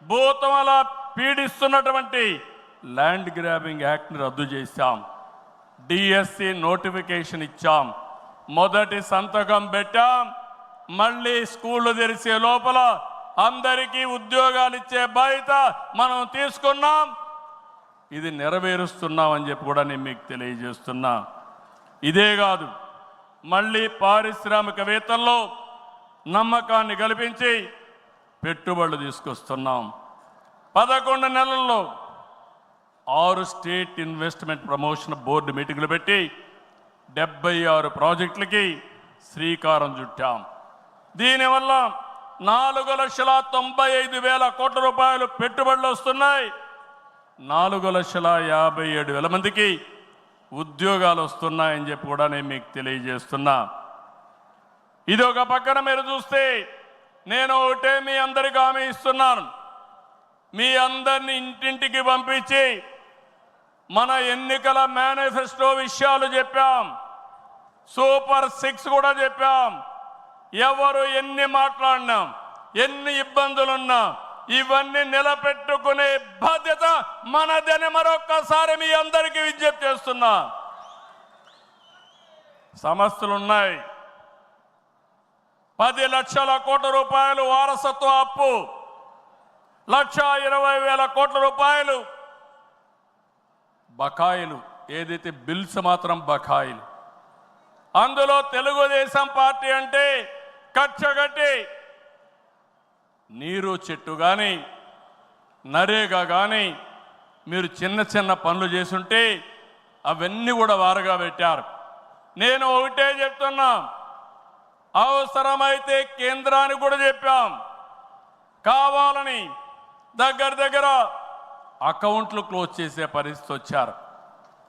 భూతమల పీడిస్తున్నటువంటి ల్యాండ్ గ్రాబింగ్ యాక్ట్ని రద్దు చేశాం. డిఎస్సి నోటిఫికేషన్ ఇచ్చాం. మొదటి సంతకం పెట్టాం. మళ్ళీ స్కూళ్ళు తెరిచే లోపల అందరికీ ఉద్యోగాలు ఇచ్చే బాధ్యత మనం తీసుకున్నాం. ఇది నెరవేరుస్తున్నామని చెప్పి కూడా నేను మీకు తెలియజేస్తున్నా. ఇదే కాదు, మళ్ళీ పారిశ్రామికవేత్తల్లో నమ్మకాన్ని కల్పించి పెట్టుబడులు తీసుకొస్తున్నాం. 11 నెలల్లో 6 స్టేట్ ఇన్వెస్ట్మెంట్ ప్రమోషన్ బోర్డు మీటింగులు పెట్టి 76 ప్రాజెక్టులకి శ్రీకారం చుట్టాం. దీనివల్ల 4,95,000 కోట్ల రూపాయలు పెట్టుబడులు వస్తున్నాయి. 4,57,000 మందికి ఉద్యోగాలు వస్తున్నాయని చెప్పి కూడా నేను మీకు తెలియజేస్తున్నా. ఇది ఒక పక్కన మీరు చూస్తే, నేను ఒకటే మీ అందరికీ హామీ ఇస్తున్నాను. మీ అందరిని ఇంటింటికి పంపించి మన ఎన్నికల మేనిఫెస్టో విషయాలు చెప్పాం, సూపర్ 6 కూడా చెప్పాం. ఎవరు ఎన్ని మాట్లాడినా, ఎన్ని ఇబ్బందులున్నా ఇవన్నీ నిలబెట్టుకునే బాధ్యత మనదని మరొక్కసారి మీ అందరికీ విజ్ఞప్తి చేస్తున్నా. సమస్యలు ఉన్నాయి. 10 లక్షల కోట్ల రూపాయలు వారసత్వ అప్పు, 1,20,000 కోట్ల రూపాయలు బకాయిలు, ఏదైతే బిల్స్ మాత్రం బకాయిలు. అందులో తెలుగుదేశం పార్టీ అంటే కచ్చగట్టి నీరు చెట్టు కానీ నరేగా కానీ మీరు చిన్న చిన్న పనులు చేసుంటే అవన్నీ కూడా వారగా పెట్టారు. నేను ఒకటే చెప్తున్నా, అవసరమైతే కేంద్రానికి కూడా చెప్పాం, కావాలని దగ్గర అకౌంట్లు క్లోజ్ చేసే పరిస్థితి వచ్చారు.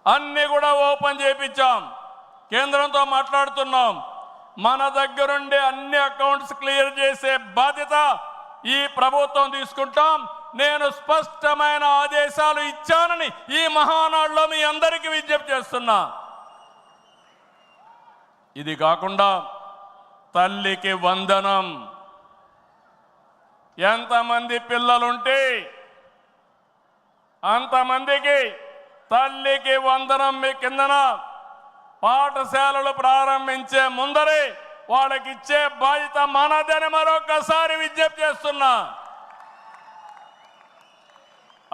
అన్నీ కూడా ఓపెన్ చేయించాం, కేంద్రంతో మాట్లాడుతున్నాం. మన దగ్గరుండే అన్ని అకౌంట్స్ క్లియర్ చేసే బాధ్యత ఈ ప్రభుత్వం తీసుకుంటాం. నేను స్పష్టమైన ఆదేశాలు ఇచ్చానని ఈ మహానాడులో మీ అందరికీ విజ్ఞప్తి చేస్తున్నా. ఇది కాకుండా తల్లికి వందనం, ఎంతమంది పిల్లలుంటే అంతమందికి తల్లికి వందనం మీ కిందన పాఠశాలలు ప్రారంభించే ముందరే వాళ్ళకి ఇచ్చే బాధ్యత మనదని మరొకసారి విజ్ఞప్తి చేస్తున్నా.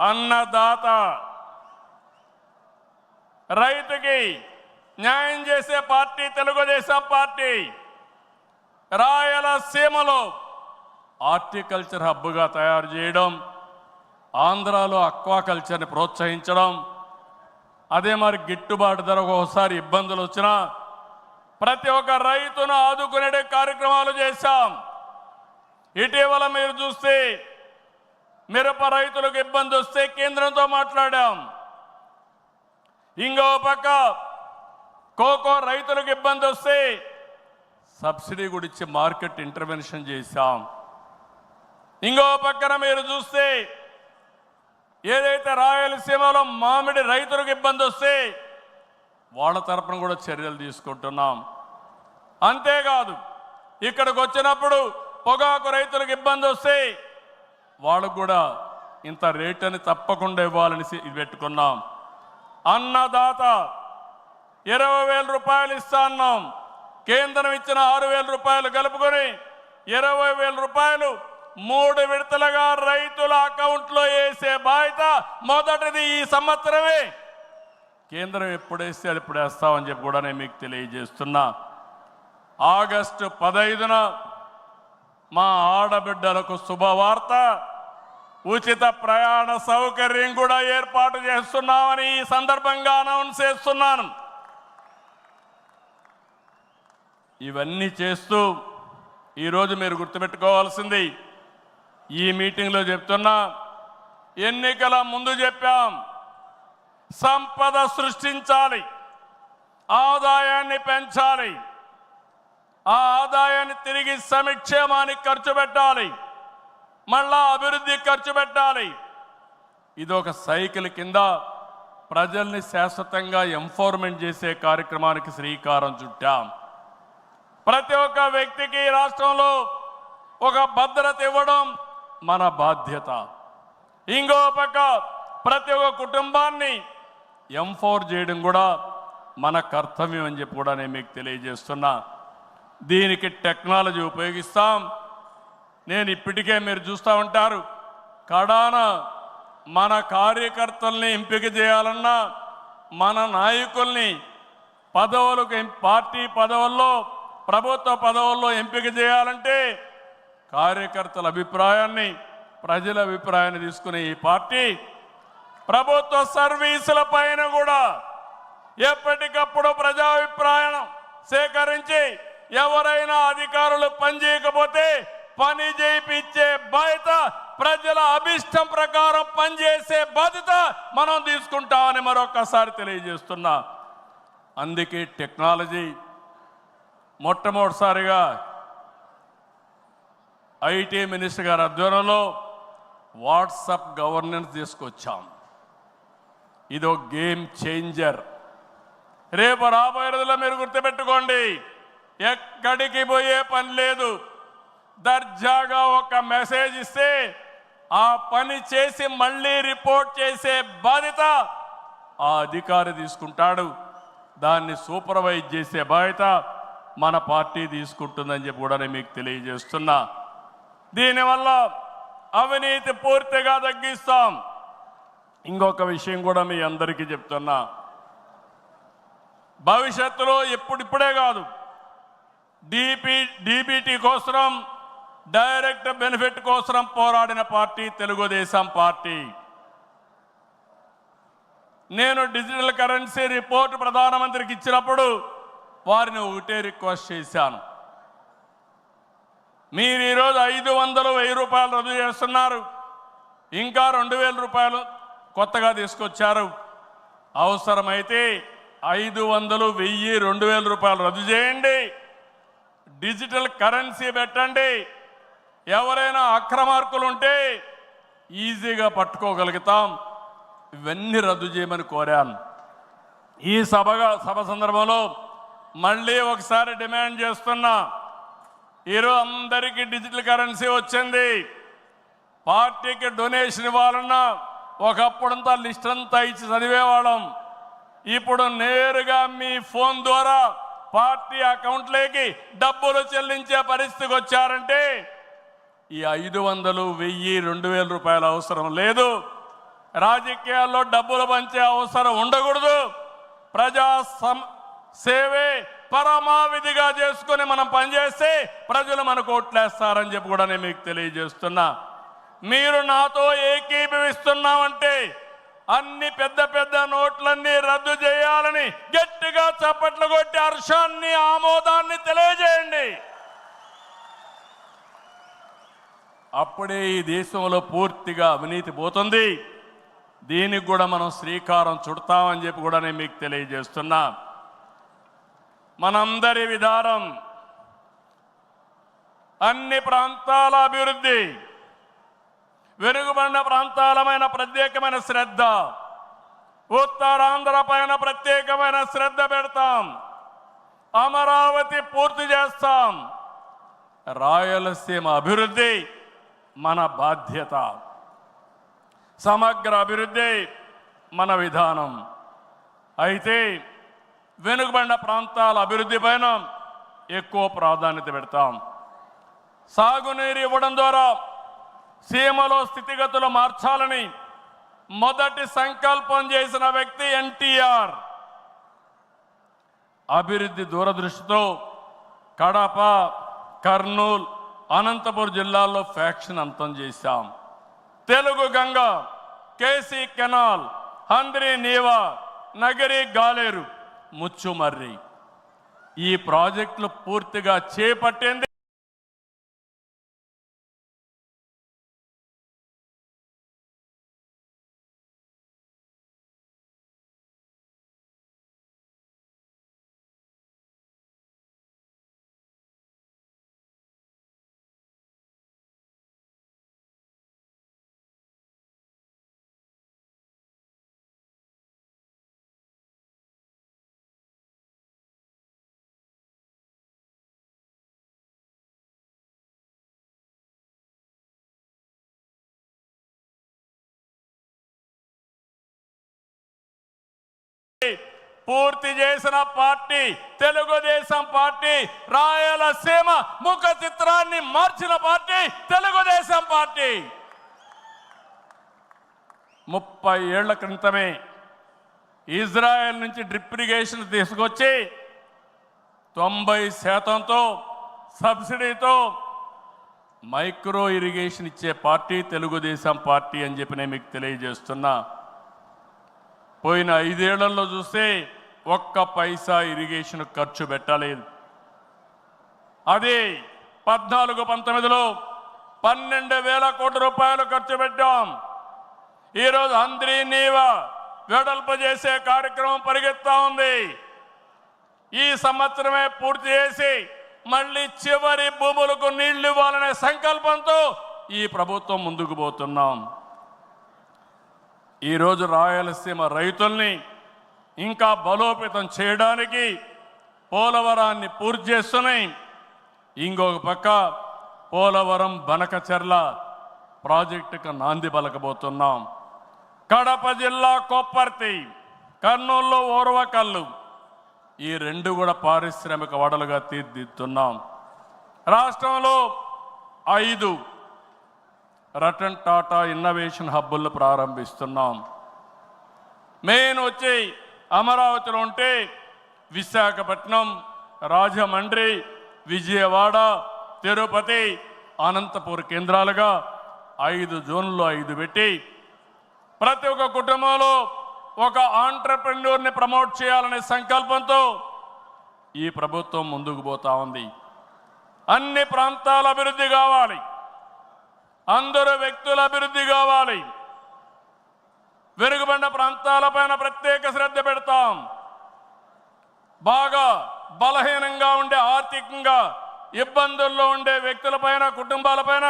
అన్నదాత, రైతుకి న్యాయం చేసే పార్టీ తెలుగుదేశం పార్టీ. రాయలసీమలో హార్టికల్చర్ హబ్గా తయారు చేయడం, ఆంధ్రాలో అక్వాకల్చర్ని ప్రోత్సహించడం, అదే మరి గిట్టుబాటు ధర ఒకసారి ఇబ్బందులు వచ్చినా ప్రతి ఒక్క రైతును ఆదుకునే కార్యక్రమాలు చేశాం. ఇటీవల మీరు చూస్తే మిరప రైతులకు ఇబ్బంది వస్తే కేంద్రంతో మాట్లాడాం. ఇంకో పక్క కోకో రైతులకు ఇబ్బంది వస్తే సబ్సిడీ కూడా ఇచ్చి మార్కెట్ ఇంటర్వెన్షన్ చేశాం. ఇంకో పక్కన మీరు చూస్తే ఏదైతే రాయలసీమలో మామిడి రైతులకు ఇబ్బంది వస్తే వాళ్ళ తరపున కూడా చర్యలు తీసుకుంటున్నాం. అంతేకాదు, ఇక్కడికి వచ్చినప్పుడు పొగాకు రైతులకు ఇబ్బంది వస్తే వాళ్ళకు కూడా ఇంత రేట్ అని తప్పకుండా ఇవ్వాలని పెట్టుకున్నాం. అన్నదాత 20,000 రూపాయలు ఇస్తా అన్నాం. కేంద్రం ఇచ్చిన 6,000 రూపాయలు కలుపుకొని 20,000 రూపాయలు 3 విడతలుగా రైతుల అకౌంట్లో వేసే బాధ్యత మొదటిది ఈ సంవత్సరమే. కేంద్రం ఎప్పుడు వేస్తే అది ఇప్పుడు వేస్తామని చెప్పి కూడా నేను మీకు తెలియజేస్తున్నా. ఆగస్టు 15న మా ఆడబిడ్డలకు శుభవార్త, ఉచిత ప్రయాణ సౌకర్యం కూడా ఏర్పాటు చేస్తున్నామని ఈ సందర్భంగా అనౌన్స్ చేస్తున్నాను. ఇవన్నీ చేస్తూ ఈరోజు మీరు గుర్తుపెట్టుకోవాల్సింది, ఈ మీటింగ్లో చెప్తున్నా, ఎన్నికల ముందు చెప్పాం, సంపద సృష్టించాలి, ఆదాయాన్ని పెంచాలి, ఆ ఆదాయాన్ని తిరిగి సంక్షేమానికి ఖర్చు పెట్టాలి, మళ్ళా అభివృద్ధి ఖర్చు పెట్టాలి. ఇది ఒక సైకిల్ కింద ప్రజల్ని శాశ్వతంగా ఎంపవర్మెంట్ చేసే కార్యక్రమానికి శ్రీకారం చుట్టాం. ప్రతి ఒక్క వ్యక్తికి రాష్ట్రంలో ఒక భద్రత ఇవ్వడం మన బాధ్యత. ఇంకో పక్క ప్రతి ఒక్క కుటుంబాన్ని ఎంపవర్ చేయడం కూడా మన కర్తవ్యం అని చెప్పి కూడా నేను మీకు తెలియజేస్తున్నా. దీనికి టెక్నాలజీ ఉపయోగిస్తాం. నేను ఇప్పటికే మీరు చూస్తూ ఉంటారు, కడాన మన కార్యకర్తల్ని ఎంపిక చేయాలన్నా, మన నాయకుల్ని పదవులకు పార్టీ పదవుల్లో, ప్రభుత్వ పదవుల్లో ఎంపిక చేయాలంటే కార్యకర్తల అభిప్రాయాన్ని, ప్రజల అభిప్రాయాన్ని తీసుకునే ఈ పార్టీ ప్రభుత్వ సర్వీసుల పైన కూడా ఎప్పటికప్పుడు ప్రజాభిప్రాయం సేకరించి ఎవరైనా అధికారులు పనిచేయకపోతే పని చేయించే బాధ్యత, ప్రజల అభిష్టం ప్రకారం పనిచేసే బాధ్యత మనం తీసుకుంటామని మరొకసారి తెలియజేస్తున్నా. అందుకే టెక్నాలజీ మొట్టమొదటిసారిగా ఐటీ మినిస్టర్ గారి ఆధ్వర్యంలో వాట్సాప్ గవర్నెన్స్ తీసుకొచ్చాం. ఇదో గేమ్ చేంజర్. రేపు రాబోయే రోజుల్లో మీరు గుర్తుపెట్టుకోండి, ఎక్కడికి పోయే పని లేదు. దర్జాగా ఒక మెసేజ్ ఇస్తే ఆ పని చేసి మళ్ళీ రిపోర్ట్ చేసే బాధ్యత ఆ అధికారి తీసుకుంటాడు. దాన్ని సూపర్వైజ్ చేసే బాధ్యత మన పార్టీ తీసుకుంటుందని చెప్పి కూడా నేను మీకు తెలియజేస్తున్నా. దీనివల్ల అవినీతి పూర్తిగా తగ్గిస్తాం. ఇంకొక విషయం కూడా మీ అందరికీ చెప్తున్నా, భవిష్యత్తులో ఇప్పుడే కాదు, డీబీటీ కోసం, డైరెక్ట్ బెనిఫిట్ కోసం పోరాడిన పార్టీ తెలుగుదేశం పార్టీ. నేను డిజిటల్ కరెన్సీ రిపోర్ట్ ప్రధానమంత్రికి ఇచ్చినప్పుడు వారిని ఒకటే రిక్వెస్ట్ చేశాను, మీరు ఈరోజు 500, 1000 రూపాయలు రద్దు చేస్తున్నారు, ఇంకా 2000 రూపాయలు కొత్తగా తీసుకొచ్చారు. అవసరమైతే 500, 1000, 2000 రూపాయలు రద్దు చేయండి, డిజిటల్ కరెన్సీ పెట్టండి. ఎవరైనా అక్రమార్కులు ఉంటే ఈజీగా పట్టుకోగలుగుతాం. ఇవన్నీ రద్దు చేయమని కోరాను. ఈ సభ సందర్భంలో మళ్ళీ ఒకసారి డిమాండ్ చేస్తున్నా, ఈరోజు అందరికీ డిజిటల్ కరెన్సీ వచ్చింది. పార్టీకి డొనేషన్ ఇవ్వాలన్నా ఒకప్పుడంతా లిస్ట్ అంతా ఇచ్చి చదివేవాళ్ళం. ఇప్పుడు నేరుగా మీ ఫోన్ ద్వారా పార్టీ అకౌంట్లోకి డబ్బులు చెల్లించే పరిస్థితికి వచ్చారంటే ఈ 500, 1000, 2000 రూపాయల అవసరం లేదు. రాజకీయాల్లో డబ్బులు పంచే అవసరం ఉండకూడదు. ప్రజా సేవే పరమావిధిగా చేసుకుని మనం పనిచేస్తే ప్రజలు మనకు ఓట్లేస్తారని చెప్పి కూడా నేను మీకు తెలియజేస్తున్నా. మీరు నాతో ఏకీభవిస్తున్నామంటే అన్ని పెద్ద నోట్లన్నీ రద్దు చేయాలని గట్టిగా చప్పట్లు కొట్టి హర్షాన్ని, ఆమోదాన్ని తెలియజేయండి. అప్పుడే ఈ దేశంలో పూర్తిగా అవినీతి పోతుంది. దీనికి కూడా మనం శ్రీకారం చుడతామని చెప్పి కూడా నేను మీకు తెలియజేస్తున్నా. మనందరి విధానం అన్ని ప్రాంతాల అభివృద్ధి, వెనుకబడిన ప్రాంతాలమైన ప్రత్యేకమైన శ్రద్ధ, ఉత్తరాంధ్ర పైన ప్రత్యేకమైన శ్రద్ధ పెడతాం. అమరావతి పూర్తి చేస్తాం. రాయలసీమ అభివృద్ధి మన బాధ్యత. సమగ్ర అభివృద్ధి మన విధానం. అయితే వెనుకబడిన ప్రాంతాల అభివృద్ధి పైన ఎక్కువ ప్రాధాన్యత పెడతాం. సాగునీరు ఇవ్వడం ద్వారా సీమలో స్థితిగతులు మార్చాలని మొదటి సంకల్పం చేసిన వ్యక్తి ఎన్టీఆర్. అభివృద్ధి దూరదృష్టితో కడప, కర్నూలు, అనంతపురం జిల్లాల్లో ఫ్యాక్షన్ అంతం చేశాం. తెలుగు గంగ, కేసీ కెనాల్, హంద్రీ నీవా, నగరి గాలేరు, ముచ్చుమర్రి ఈ ప్రాజెక్టులు పూర్తిగా చేపట్టింది పూర్తి చేసిన పార్టీ తెలుగుదేశం పార్టీ. రాయలసీమ ముఖ చిత్రాన్ని మార్చిన పార్టీ తెలుగుదేశం పార్టీ. 30 ఏళ్ల క్రితమే ఇజ్రాయెల్ నుంచి డ్రిప్ ఇరిగేషన్ తీసుకొచ్చి 90% సబ్సిడీతో మైక్రో ఇరిగేషన్ ఇచ్చే పార్టీ తెలుగుదేశం పార్టీ అని చెప్పి నేను మీకు తెలియజేస్తున్నా. పోయిన 5 ఏళ్లలో చూస్తే ఒక్క పైసా ఇరిగేషన్ ఖర్చు పెట్టలేదు. అదే 14-19లో 12,000 కోట్ల రూపాయలు ఖర్చు పెట్టాం. ఈరోజు అంద్రీ నీవ వెడల్పు చేసే కార్యక్రమం పరిగెత్తా ఉంది. ఈ సంవత్సరమే పూర్తి చేసి మళ్ళీ చివరి భూములకు నీళ్లు ఇవ్వాలనే సంకల్పంతో ఈ ప్రభుత్వం ముందుకు పోతున్నాం. ఈరోజు రాయలసీమ రైతుల్ని ఇంకా బలోపేతం చేయడానికి పోలవరాన్ని పూర్తి చేస్తున్నాయి. ఇంకొక పక్క పోలవరం బనకచెర్ల ప్రాజెక్టుకు నాంది పలకబోతున్నాం. కడప జిల్లా కొప్పర్తి, కర్నూలులో ఓర్వకల్లు, ఈ 2 కూడా పారిశ్రామిక వాడలుగా తీర్చిదిద్దుతున్నాం. రాష్ట్రంలో 5 రతన్ టాటా ఇన్నోవేషన్ హబ్బులను ప్రారంభిస్తున్నాం. మెయిన్ వచ్చి అమరావతిలో ఉంటే విశాఖపట్నం, రాజమండ్రి, విజయవాడ, తిరుపతి, అనంతపూర్ కేంద్రాలుగా 5 జోన్లు 5 పెట్టి ప్రతి ఒక్క కుటుంబంలో ఒక ఆంట్రప్రెన్యూర్ని ప్రమోట్ చేయాలనే సంకల్పంతో ఈ ప్రభుత్వం ముందుకు పోతా ఉంది. అన్ని ప్రాంతాల అభివృద్ధి కావాలి, అందరూ వ్యక్తుల అభివృద్ధి కావాలి. వెనుకబడిన ప్రాంతాలపైన ప్రత్యేక శ్రద్ధ పెడతాం. బాగా బలహీనంగా ఉండే, ఆర్థికంగా ఇబ్బందుల్లో ఉండే వ్యక్తులపైన, కుటుంబాలపైన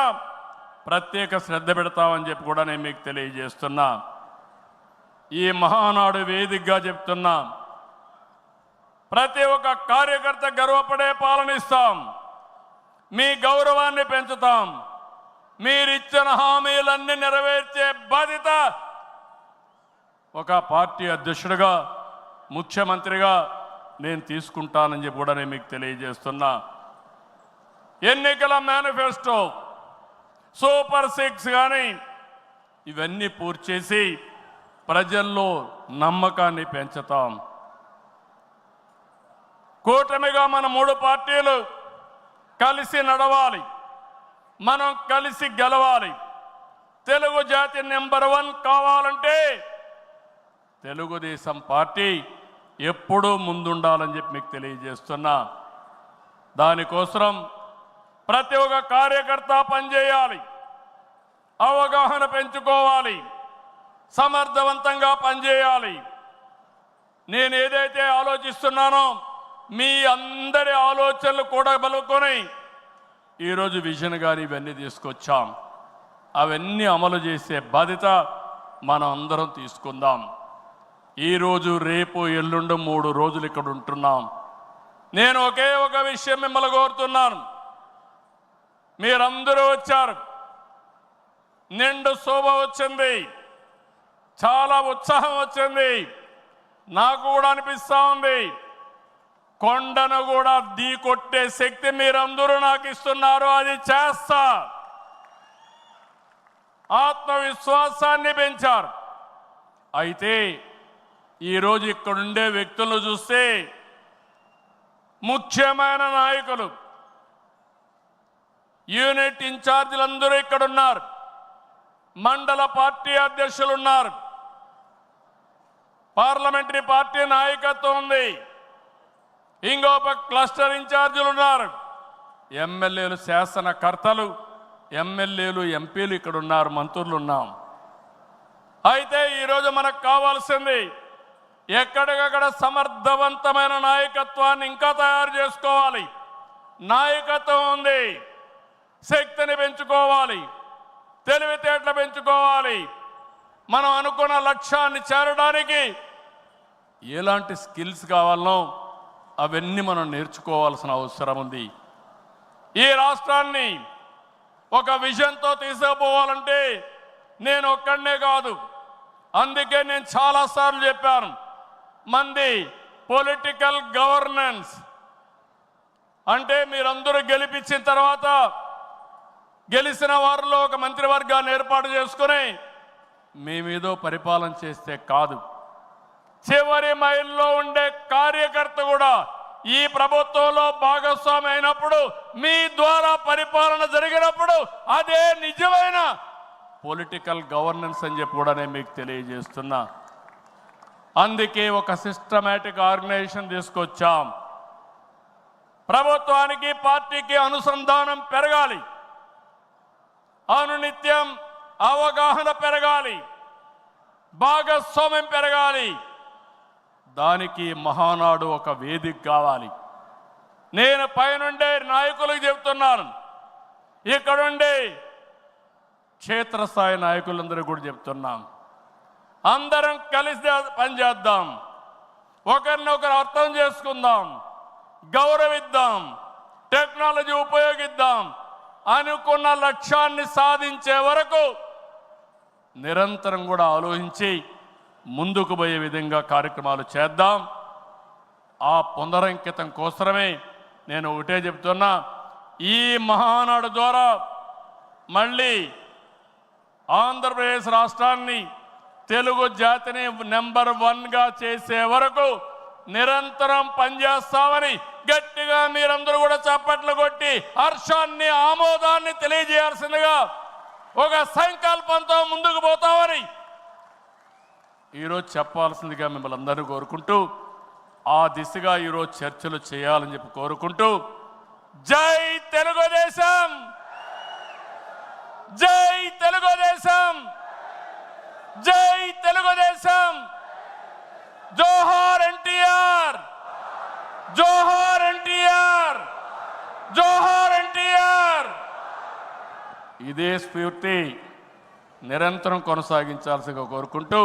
ప్రత్యేక శ్రద్ధ పెడతామని చెప్పి కూడా నేను మీకు తెలియజేస్తున్నా. ఈ మహానాడు వేదికగా చెప్తున్నా, ప్రతి ఒక్క కార్యకర్త గర్వపడే పాలనిస్తాం. మీ గౌరవాన్ని పెంచుతాం. మీరిచ్చిన హామీలన్నీ నెరవేర్చే బాధ్యత ఒక పార్టీ అధ్యక్షుడిగా, ముఖ్యమంత్రిగా నేను తీసుకుంటానని చెప్పి కూడా నేను మీకు తెలియజేస్తున్నా. ఎన్నికల మేనిఫెస్టో, సూపర్ 6 కానీ ఇవన్నీ పూర్తి చేసి ప్రజల్లో నమ్మకాన్ని పెంచుతాం. కూటమిగా మన 3 పార్టీలు కలిసి నడవాలి, మనం కలిసి గెలవాలి. తెలుగు జాతి నెంబర్ 1 కావాలంటే తెలుగుదేశం పార్టీ ఎప్పుడూ ముందుండాలని చెప్పి మీకు తెలియజేస్తున్నా. దానికోసం ప్రతి ఒక్క కార్యకర్త పనిచేయాలి, అవగాహన పెంచుకోవాలి, సమర్థవంతంగా పనిచేయాలి. నేను ఏదైతే ఆలోచిస్తున్నానో మీ అందరి ఆలోచనలు కూడా బలుకొని ఈరోజు విజన్ గాని ఇవన్నీ తీసుకొచ్చాం. అవన్నీ అమలు చేసే బాధ్యత మనం అందరం తీసుకుందాం. ఈరోజు, రేపు, ఎల్లుండి 3 రోజులు ఇక్కడ ఉంటున్నాం. నేను ఒకే ఒక విషయం మిమ్మల్ని కోరుతున్నాను. మీరందరూ వచ్చారు, నిండు శోభ వచ్చింది, చాలా ఉత్సాహం వచ్చింది. నాకు కూడా అనిపిస్తూ ఉంది, కొండను కూడా ఢీకొట్టే శక్తి మీరందరూ నాకు ఇస్తున్నారు. అది చేస్తా. ఆత్మవిశ్వాసాన్ని పెంచారు. అయితే ఈరోజు ఇక్కడుండే వ్యక్తులను చూస్తే ముఖ్యమైన నాయకులు, యూనిట్ ఇన్ఛార్జీలందరూ ఇక్కడున్నారు, మండల పార్టీ అధ్యక్షులు ఉన్నారు, పార్లమెంటరీ పార్టీ నాయకత్వం ఉంది, ఇంకొక క్లస్టర్ ఇన్ఛార్జీలు ఉన్నారు, ఎమ్మెల్యేలు, శాసనకర్తలు, ఎమ్మెల్యేలు, ఎంపీలు ఇక్కడ ఉన్నారు, మంత్రులు ఉన్నాం. అయితే ఈరోజు మనకు కావాల్సింది ఎక్కడికక్కడ సమర్థవంతమైన నాయకత్వాన్ని ఇంకా తయారు చేసుకోవాలి. నాయకత్వం ఉంది, శక్తిని పెంచుకోవాలి, తెలివితేటలు పెంచుకోవాలి. మనం అనుకున్న లక్ష్యాన్ని చేరడానికి ఎలాంటి స్కిల్స్ కావాలనో అవన్నీ మనం నేర్చుకోవాల్సిన అవసరం ఉంది. ఈ రాష్ట్రాన్ని ఒక విజన్తో తీసుకుపోవాలంటే నేను ఒక్కడనే కాదు. అందుకే నేను చాలాసార్లు చెప్పాను, మంది పొలిటికల్ గవర్నెన్స్. అంటే మీరందరూ గెలిపించిన తర్వాత గెలిచిన వారిలో ఒక మంత్రివర్గాన్ని ఏర్పాటు చేసుకుని మేమేదో పరిపాలన చేస్తే కాదు, చివరి మైల్లో ఉండే కార్యకర్త కూడా ఈ ప్రభుత్వంలో భాగస్వామి అయినప్పుడు, మీ ద్వారా పరిపాలన జరిగినప్పుడు అదే నిజమైన పొలిటికల్ గవర్నెన్స్ అని చెప్పి కూడా నేను మీకు తెలియజేస్తున్నా. అందుకే ఒక సిస్టమేటిక్ ఆర్గనైజేషన్ తీసుకొచ్చాం. ప్రభుత్వానికి పార్టీకి అనుసంధానం పెరగాలి, అనునిత్యం అవగాహన పెరగాలి, భాగస్వామ్యం పెరగాలి. దానికి మహానాడు ఒక వేదిక కావాలి. నేను పైనుండే నాయకులకు చెప్తున్నాను, ఇక్కడుండే క్షేత్రస్థాయి నాయకులందరూ కూడా చెప్తున్నాం, అందరం కలిసి పనిచేద్దాం, ఒకరినొకరు అర్థం చేసుకుందాం, గౌరవిద్దాం, టెక్నాలజీ ఉపయోగిద్దాం. అనుకున్న లక్ష్యాన్ని సాధించే వరకు నిరంతరం కూడా ఆలోచించి ముందుకు పోయే విధంగా కార్యక్రమాలు చేద్దాం. ఆ పునరంకితం కోసమే నేను ఒకటే చెప్తున్నా, ఈ మహానాడు ద్వారా మళ్ళీ ఆంధ్రప్రదేశ్ రాష్ట్రాన్ని, తెలుగు జాతిని నెంబర్ 1గా చేసే వరకు నిరంతరం పనిచేస్తామని గట్టిగా మీరందరూ కూడా చప్పట్లు కొట్టి హర్షాన్ని, ఆమోదాన్ని తెలియజేయాల్సిందిగా ఒక సంకల్పంతో ముందుకు పోతామని ఈరోజు చెప్పాల్సిందిగా మిమ్మల్ని అందరూ కోరుకుంటూ, ఆ దిశగా ఈరోజు చర్చలు చేయాలని చెప్పి కోరుకుంటూ, జై తెలుగుదేశం, జై తెలుగుదేశం, జై తెలుగుదేశం, జోహార్ ఎన్టీఆర్, జోహార్ ఎన్టీఆర్, జోహార్ ఎన్టీఆర్. ఇదే స్ఫూర్తి నిరంతరం కొనసాగించాల్సిందిగా కోరుకుంటూ